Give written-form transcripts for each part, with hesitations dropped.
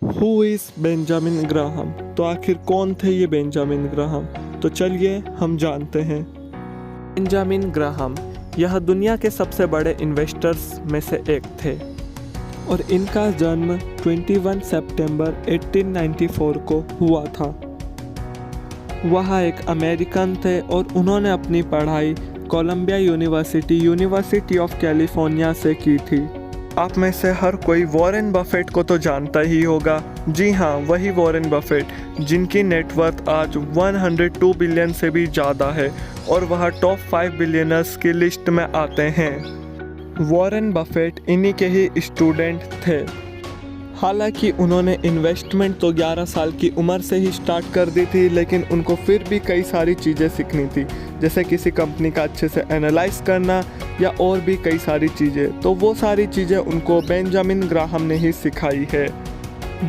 Who is Benjamin Graham? तो आखिर कौन थे ये बेंजामिन ग्राहम? तो चलिए हम जानते हैं। बेंजामिन ग्राहम यह दुनिया के सबसे बड़े इन्वेस्टर्स में से एक थे और इनका जन्म 21 सितंबर 1894 को हुआ था। वह एक अमेरिकन थे और उन्होंने अपनी पढ़ाई कोलंबिया यूनिवर्सिटी ऑफ कैलिफोर्निया से की थी। आप में से हर कोई वॉरेन बफेट को तो जानता ही होगा। जी हाँ, वही वॉरेन बफेट जिनकी नेटवर्थ आज 102 बिलियन से भी ज़्यादा है और वह टॉप 5 बिलियनर्स की लिस्ट में आते हैं। वॉरेन बफेट इन्हीं के ही स्टूडेंट थे। हालांकि उन्होंने इन्वेस्टमेंट तो 11 साल की उम्र से ही स्टार्ट कर दी थी, लेकिन उनको फिर भी कई सारी चीज़ें सीखनी थी, जैसे किसी कंपनी का अच्छे से एनालाइज करना या और भी कई सारी चीज़ें। तो वो सारी चीज़ें उनको बेंजामिन ग्राहम ने ही सिखाई है।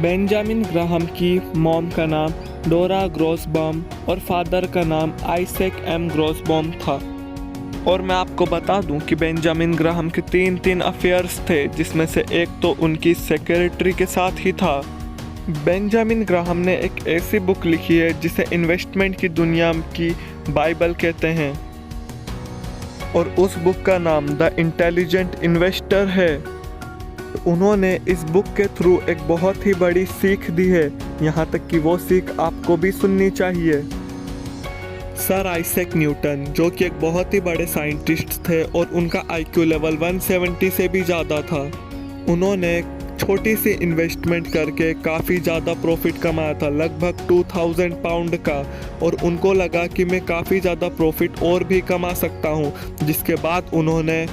बेंजामिन ग्राहम की मॉम का नाम डोरा ग्रोसबॉम और फादर का नाम आइजैक एम ग्रोसबॉम था। और मैं आपको बता दूं कि बेंजामिन ग्राहम के तीन अफेयर्स थे, जिसमें से एक तो उनकी सेक्रेटरी के साथ ही था। बेंजामिन ग्राहम ने एक ऐसी बुक लिखी है जिसे इन्वेस्टमेंट की दुनिया की बाइबल कहते हैं और उस बुक का नाम द इंटेलिजेंट इन्वेस्टर है। उन्होंने इस बुक के थ्रू एक बहुत ही बड़ी सीख दी है, यहाँ तक कि वो सीख आपको भी सुननी चाहिए। सर आइजैक न्यूटन, जो कि एक बहुत ही बड़े साइंटिस्ट थे और उनका IQ लेवल 170 से भी ज़्यादा था। उन्होंने छोटी सी इन्वेस्टमेंट करके काफ़ी ज़्यादा प्रॉफिट कमाया था, लगभग 2000 पाउंड का, और उनको लगा कि मैं काफ़ी ज़्यादा प्रॉफिट और भी कमा सकता हूँ, जिसके बाद उन्होंने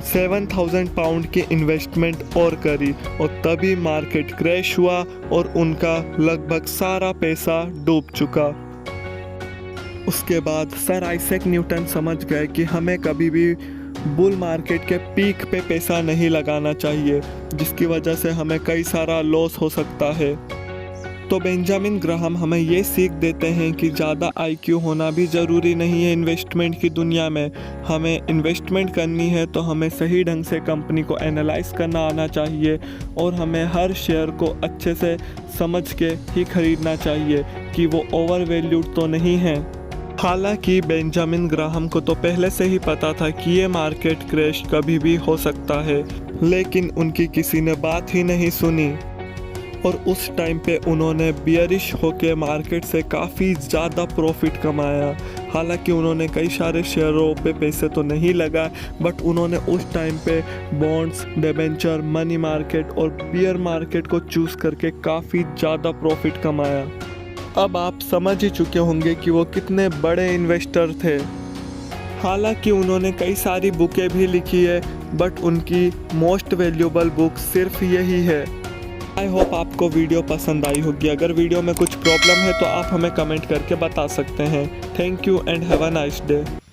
7000 पाउंड की इन्वेस्टमेंट और करी और तभी मार्केट क्रैश हुआ और उनका लगभग सारा पैसा डूब चुका। उसके बाद सर आइजैक न्यूटन समझ गए कि हमें कभी भी बुल मार्केट के पीक पे पैसा नहीं लगाना चाहिए, जिसकी वजह से हमें कई सारा लॉस हो सकता है। तो बेंजामिन ग्राहम हमें ये सीख देते हैं कि ज़्यादा IQ होना भी ज़रूरी नहीं है इन्वेस्टमेंट की दुनिया में। हमें इन्वेस्टमेंट करनी है तो हमें सही ढंग से कंपनी को एनालाइज करना आना चाहिए और हमें हर शेयर को अच्छे से समझ के ही खरीदना चाहिए कि वो ओवर वैल्यूड तो नहीं है। हालांकि बेंजामिन ग्राहम को तो पहले से ही पता था कि ये मार्केट क्रैश कभी भी हो सकता है, लेकिन उनकी किसी ने बात ही नहीं सुनी और उस टाइम पे उन्होंने बियरिश होके मार्केट से काफ़ी ज़्यादा प्रॉफिट कमाया। हालांकि उन्होंने कई सारे शेयरों पे पैसे तो नहीं लगाए, बट उन्होंने उस टाइम पे बॉन्ड्स, डिबेंचर, मनी मार्केट और बियर मार्केट को चूज़ करके काफ़ी ज़्यादा प्रॉफिट कमाया। अब आप समझ ही चुके होंगे कि वो कितने बड़े इन्वेस्टर थे। हालांकि उन्होंने कई सारी बुकें भी लिखी है, बट उनकी मोस्ट वैल्यूएबल बुक सिर्फ यही है। आई होप आपको वीडियो पसंद आई होगी। अगर वीडियो में कुछ प्रॉब्लम है तो आप हमें कमेंट करके बता सकते हैं। Thank you and have a nice day.